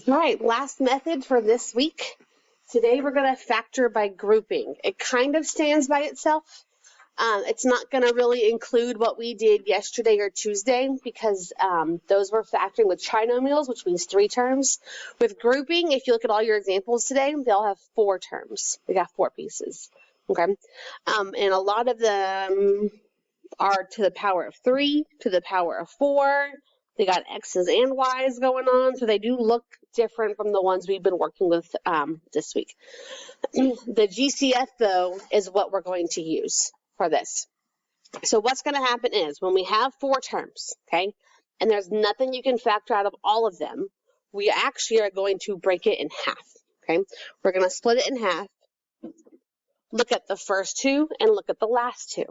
All right, last method for this week. Today we're going to factor by grouping. It kind of stands by itself. It's not going to really include what we did yesterday or Tuesday because those were factoring with trinomials, which means 3 terms. With grouping, if you look at all your examples today, they all have 4 terms. We got 4 pieces, okay? And a lot of them are to the power of 3, to the power of 4. They got X's and Y's going on, so they do look different from the ones we've been working with this week. The GCF, though, is what we're going to use for this. So what's going to happen is when we have 4 terms, okay, and there's nothing you can factor out of all of them, we actually are going to break it in half, okay? We're going to split it in half, look at the first 2, and look at the last 2.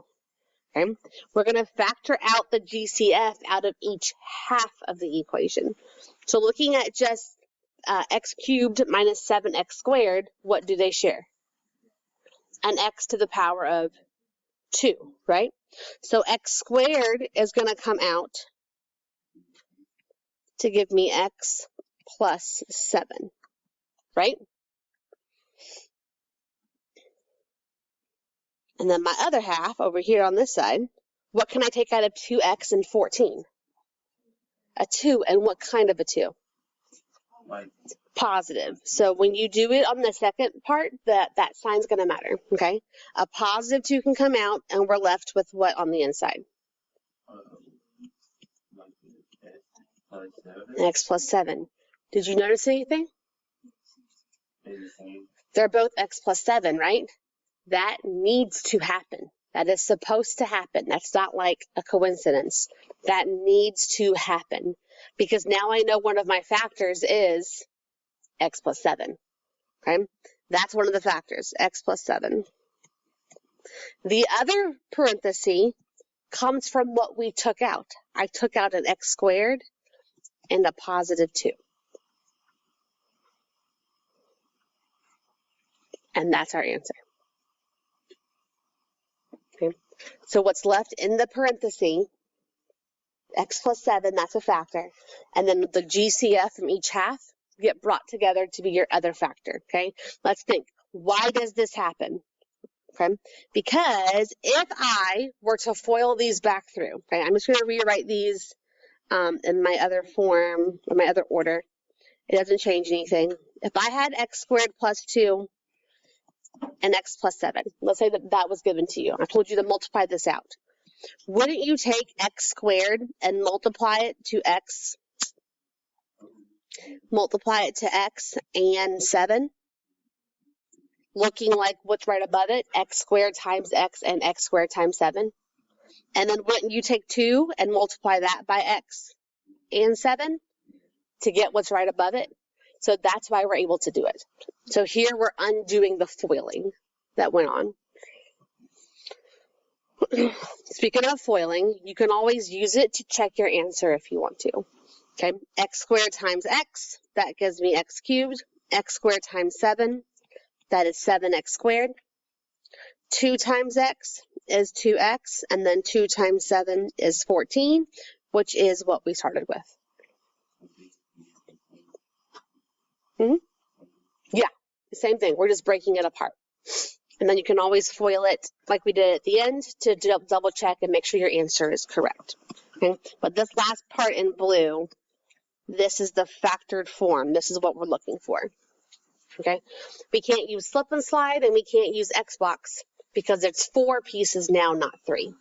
Okay. We're going to factor out the GCF out of each half of the equation. So looking at just x cubed minus 7x squared, what do they share? An x to the power of 2, right? So x squared is going to come out to give me x plus 7, right? And then my other half over here on this side, what can I take out of 2x and 14? A 2, and what kind of a 2? Positive. So when you do it on the second part, that sign's going to matter, okay? A positive 2 can come out, and we're left with what on the inside? X plus 7. Did you notice anything? They're both x plus 7, right? That needs to happen. That is supposed to happen. That's not like a coincidence. That needs to happen because now I know one of my factors is x plus 7. Okay, that's one of the factors, x plus 7. The other parenthesis comes from what we took out. I took out an x squared and a positive 2. And that's our answer. Okay. So what's left in the parenthesis, x plus 7, that's a factor, and then the GCF from each half get brought together to be your other factor, okay? Let's think, why does this happen? Okay, because if I were to FOIL these back through, okay, I'm just going to rewrite these in my other form, or my other order. It doesn't change anything. If I had x squared plus 2 and x plus 7. Let's say that was given to you. I told you to multiply this out. Wouldn't you take x squared and multiply it to x and 7? Looking like what's right above it, x squared times x and x squared times 7. And then wouldn't you take 2 and multiply that by x and 7 to get what's right above it? So that's why we're able to do it. So here we're undoing the foiling that went on. Speaking of foiling, you can always use it to check your answer if you want to. Okay, x squared times x, that gives me x cubed. X squared times 7, that is 7x squared. 2 times x is 2x, and then 2 times 7 is 14, which is what we started with. Yeah, same thing. We're just breaking it apart. And then you can always FOIL it like we did at the end to double check and make sure your answer is correct. Okay? But this last part in blue, this is the factored form. This is what we're looking for. Okay? We can't use slip and slide and we can't use Xbox because it's 4 pieces now, not 3.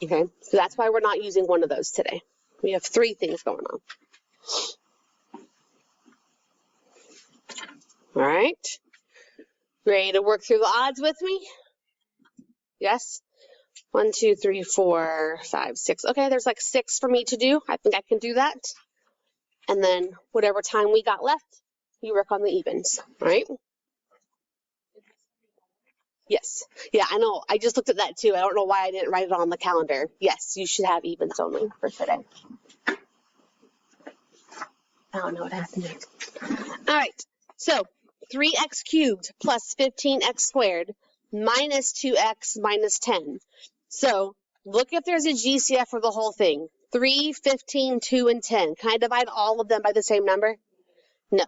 Okay? So that's why we're not using one of those today. We have 3 things going on. All right. Ready to work through the odds with me? Yes? 1, 2, 3, 4, 5, 6. Okay, there's like 6 for me to do. I think I can do that. And then whatever time we got left, you work on the evens. All right? Yes. Yeah, I know. I just looked at that too. I don't know why I didn't write it on the calendar. Yes, you should have evens only for today. I don't know what happened there. All right. So 3x cubed plus 15x squared minus 2x minus 10. So look if there's a GCF for the whole thing. 3, 15, 2, and 10. Can I divide all of them by the same number? No,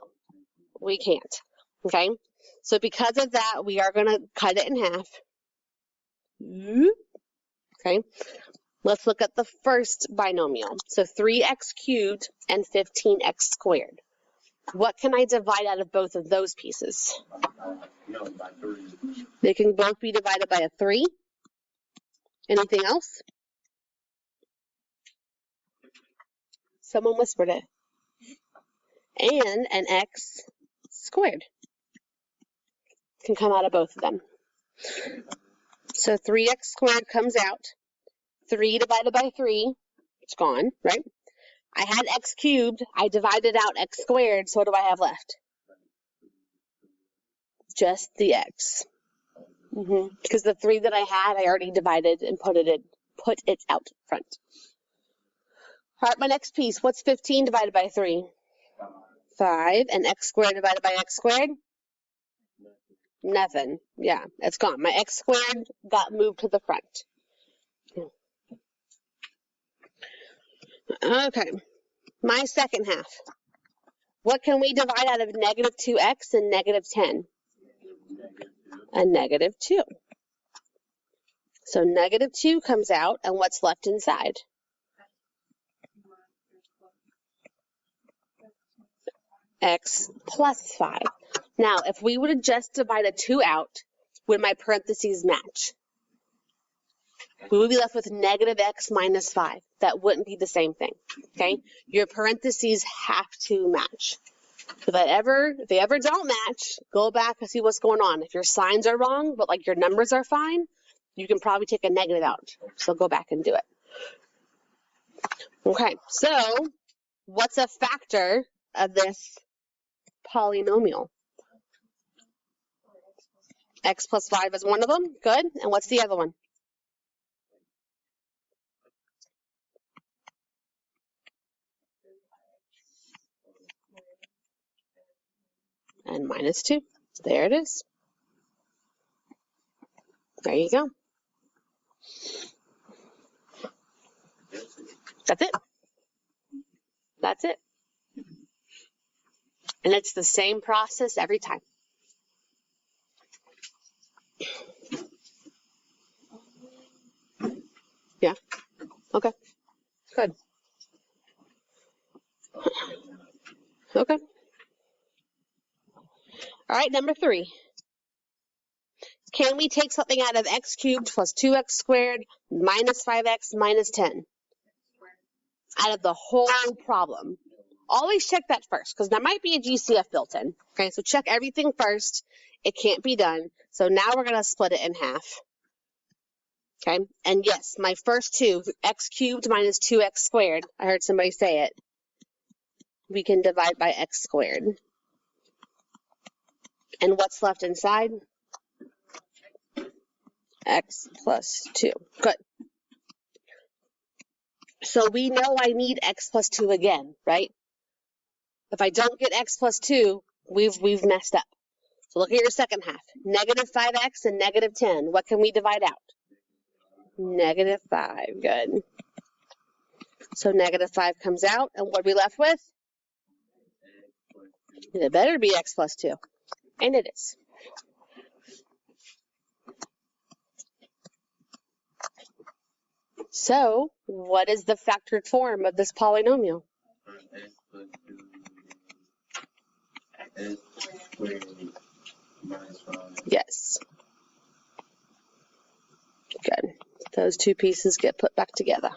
we can't. Okay, so because of that, we are going to cut it in half. Okay, let's look at the first binomial. So 3x cubed and 15x squared. What can I divide out of both of those pieces? They can both be divided by a 3. Anything else? Someone whispered it. And an x squared can come out of both of them. So 3x squared comes out. 3 divided by 3, it's gone, right? I had x cubed. I divided out x squared. So what do I have left? Just the x. Because the 3 that I had, I already divided and put it out front. All right, my next piece. What's 15 divided by 3? 5. And x squared divided by x squared? Nothing. Yeah, it's gone. My x squared got moved to the front. Okay, my second half. What can we divide out of negative 2x and negative 10? A negative 2. So negative 2 comes out, and what's left inside? X plus 5. Now, if we would have just divided 2 out, would my parentheses match? We would be left with negative x minus 5. That wouldn't be the same thing, okay? Your parentheses have to match. If they ever don't match, go back and see what's going on. If your signs are wrong, but like your numbers are fine, you can probably take a negative out. So go back and do it. Okay, so what's a factor of this polynomial? X plus 5 is one of them. Good. And what's the other one? And minus 2. There it is. There you go. That's it. That's it. And it's the same process every time. Yeah. Okay. Good. Okay. All right, number 3. Can we take something out of x cubed plus 2x squared minus 5x minus 10? Out of the whole problem. Always check that first, because there might be a GCF built in. Okay, so check everything first. It can't be done. So now we're going to split it in half. Okay, and yes, my first two, x cubed minus 2x squared, I heard somebody say it. We can divide by x squared. And what's left inside? X plus 2. Good. So we know I need x plus 2 again, right? If I don't get x plus 2, we've messed up. So look at your second half. Negative 5x and negative 10. What can we divide out? Negative 5. Good. So negative 5 comes out, and what are we left with? It better be x plus 2. And it is. So, what is the factored form of this polynomial? Yes. Good. Those two pieces get put back together.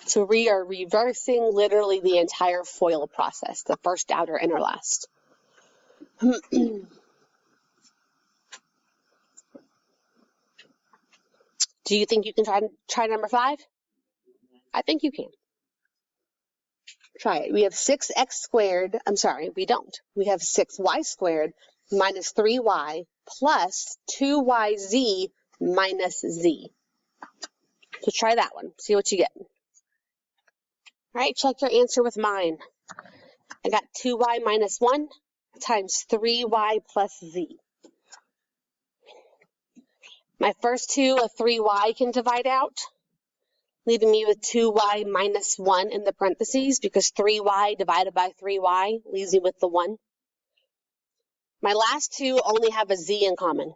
So we are reversing literally the entire FOIL process, the first, outer, inner, last. Do you think you can try number 5? I think you can. Try it. We have 6x squared. I'm sorry, we don't. We have 6y squared minus 3y plus 2yz minus z. So try that one. See what you get. All right, check your answer with mine. I got 2y minus 1 times 3y plus z. My first two, a 3y can divide out. leaving me with 2y minus 1 in the parentheses because 3y divided by 3y leaves me with the 1. My last two only have a z in common.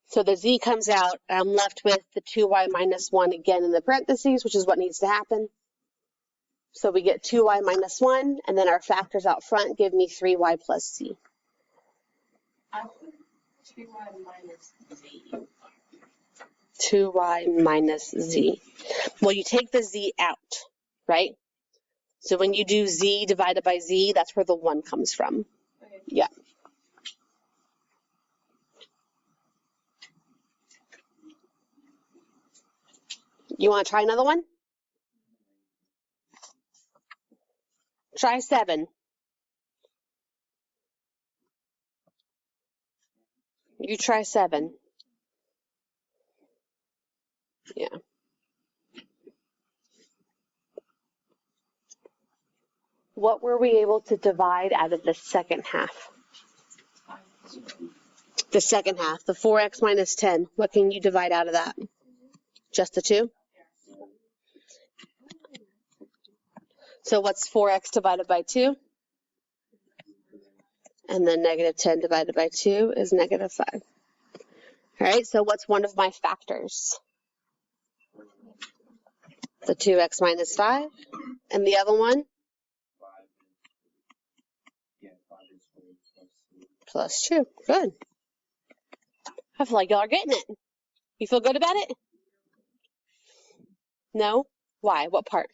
So the z comes out, and I'm left with the 2y minus 1 again in the parentheses, which is what needs to happen. So we get 2y minus 1, and then our factors out front give me 3y plus z. 2y minus z. 2y minus z. Well, you take the z out, right? So when you do z divided by z, that's where the 1 comes from. Okay. Yeah. You want to try another one? Try 7. You try 7. Yeah. What were we able to divide out of the second half? The second half, the 4x minus 10. What can you divide out of that? Just the 2? So what's 4x divided by 2? And then negative 10 divided by 2 is negative 5. All right, so what's one of my factors? The 2x minus 5. And the other one? Plus 2. Good. I feel like y'all are getting it. You feel good about it? No? Why? What part?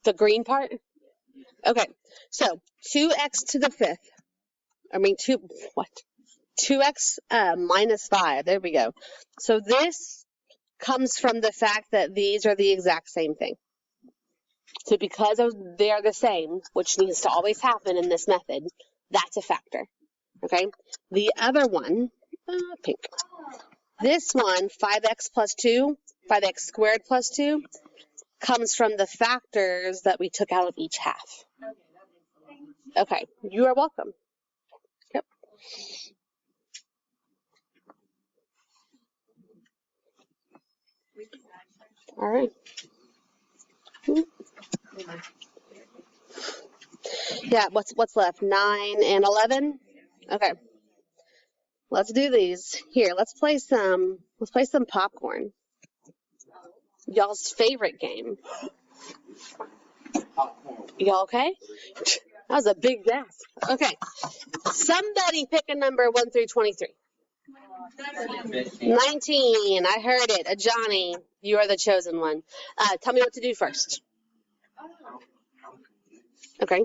The green part? Okay, so 2x to the 5th. I mean, 2x minus 5. There we go. So this comes from the fact that these are the exact same thing. So because they are the same, which needs to always happen in this method, that's a factor. Okay? The other one, pink. This one, 5x plus 2, 5x squared plus 2, comes from the factors that we took out of each half. Okay, you are welcome. Yep. All right. Yeah, what's left? 9 and 11? Okay. Let's do these. Here, let's play some popcorn. Y'all's favorite game. Y'all okay? That was a big gasp. Okay. Somebody pick a number 1 through 23. 19. I heard it. A Johnny. You are the chosen one. Tell me what to do first. Okay.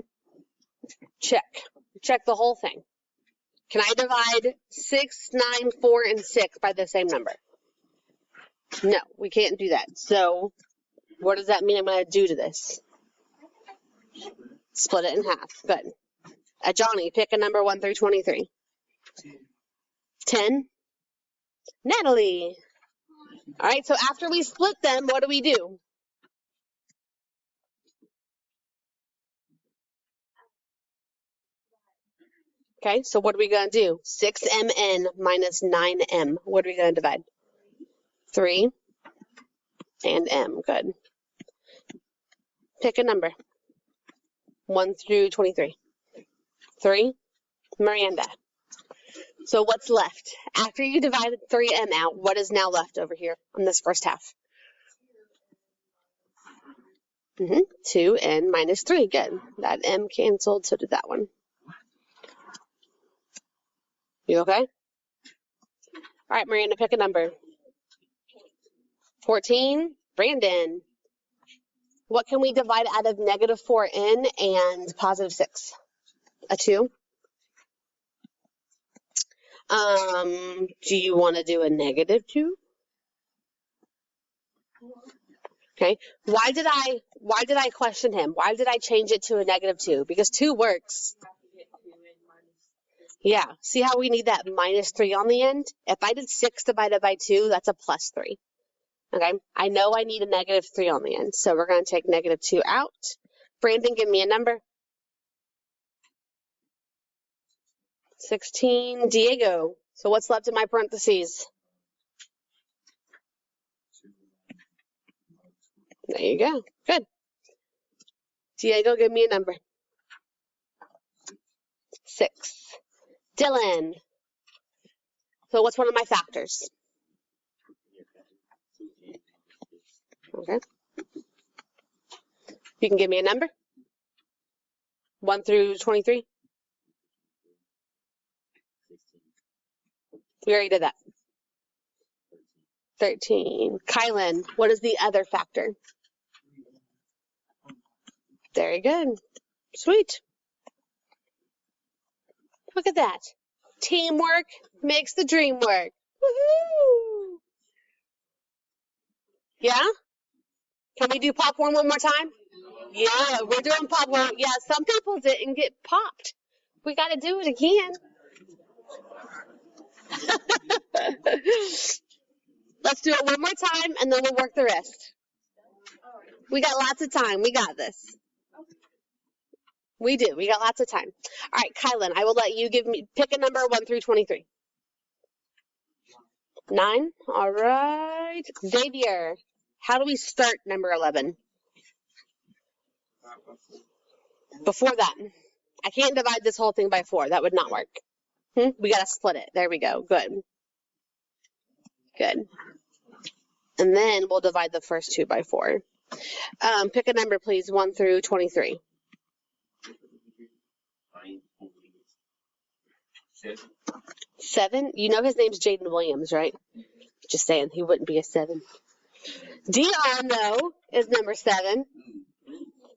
Check the whole thing. Can I divide 6, 9, 4, and 6 by the same number? No, we can't do that. So what does that mean I'm going to do to this? Split it in half. Good. Johnny, pick a number 1 through 23. 10. Natalie. All right, so after we split them, what do? Okay, so what are we going to do? 6mn minus 9m. What are we going to divide? 3 and m. Good. Pick a number. 1 through 23. 3. Miranda. So what's left? After you divided 3m out, what is now left over here in this first half? 2n minus 3. Good. That m canceled, so did that one. You okay? All right, Miranda, pick a number. 14. Brandon. What can we divide out of negative 4n and positive 6? A 2. Do you want to do a negative 2? Okay. Why did I question him? Why did I change it to a negative 2? Because 2 works. Yeah. See how we need that minus 3 on the end? If I did 6 divided by 2, that's a plus 3. Okay. I know I need a negative 3 on the end. So we're going to take negative 2 out. Brandon, give me a number. 16. Diego. So what's left in my parentheses? There you go. Good. Diego, give me a number. 6. Dylan. So what's one of my factors? Okay. You can give me a number. 1 through 23. We already did that. 13. Kylan, what is the other factor? Very good. Sweet. Look at that. Teamwork makes the dream work. Woohoo! Yeah? Can we do popcorn one more time? Yeah, we're doing popcorn. Yeah, some people didn't get popped. We got to do it again. Let's do it one more time, and then we'll work the rest. We got lots of time. We got this. We do. We got lots of time. All right, Kylan, I will let you pick a number 1 through 23. 9. All right. Xavier, how do we start number 11? Before that. I can't divide this whole thing by 4. That would not work. We got to split it. There we go. Good. Good. And then we'll divide the first 2 by 4. Pick a number, please, 1 through 23. 7. You know his name's Jaden Williams, right? Just saying, he wouldn't be a 7. Dion, though, is number 7.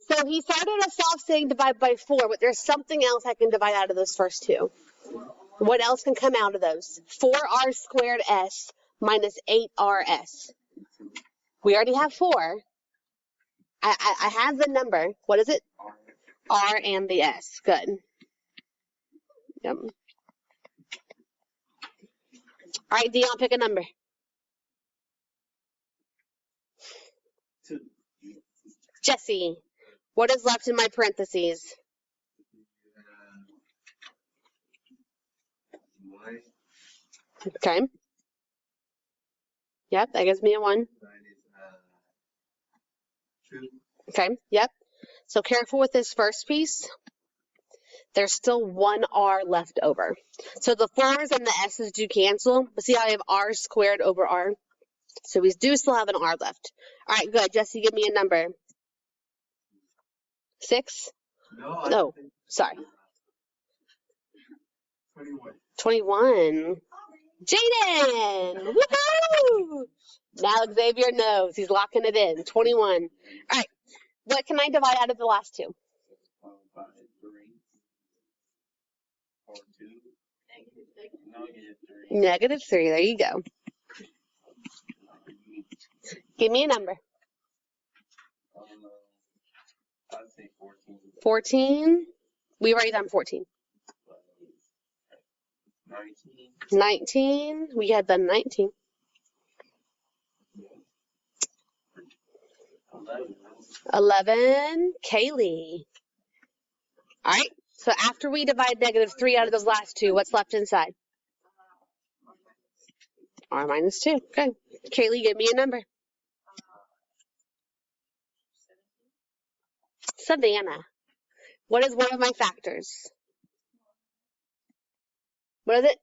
So he started us off saying divide by 4, but there's something else I can divide out of those first 2. What else can come out of those? 4r squared s minus 8rs. We already have 4. I have the number. What is it? R and the s. Good. Yep. All right, Dion, pick a number. 2. Jesse, what is left in my parentheses? Okay. Yep, that gives me a 1. 2. Okay, yep. So careful with this first piece. There's still 1 r left over. So the 4's and the s's do cancel, but see how I have r squared over r? So we do still have an r left. All right, good. Jesse, give me a number. 6? No, sorry. 21. 21. Jaden! Woohoo! Now Xavier knows. He's locking it in. 21. All right. What can I divide out of the last 2? By 3. Or 2. Negative 3. There you go. Give me a number. I'd say 14. 14. We've already done 14. 19. 19. We had done 19. 11. Kaylee. All right. So after we divide negative 3 out of those last 2, what's left inside? R minus 2. Good. Kaylee, give me a number. Savannah. What is one of my factors? What is it?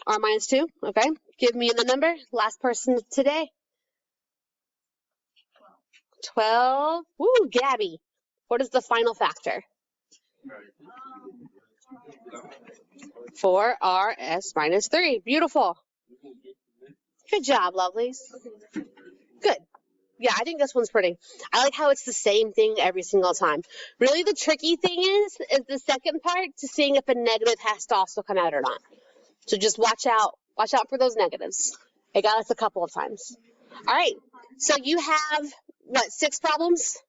R minus 2. Okay. Give me the number. Last person today. 12. Woo, Gabby. What is the final factor? 4rs minus 3. Beautiful. Good job, lovelies. Good. Yeah, I think this one's pretty. I like how it's the same thing every single time. Really, the tricky thing is the second part to seeing if a negative has to also come out or not. So just watch out for those negatives. It got us a couple of times. All right. So you have, 6 problems?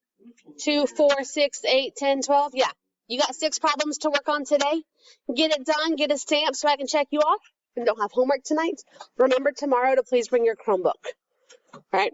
2, 4, 6, 8, 10, 12? Yeah. You got 6 problems to work on today. Get it done. Get a stamp so I can check you off. And don't have homework tonight. Remember tomorrow to please bring your Chromebook. All right.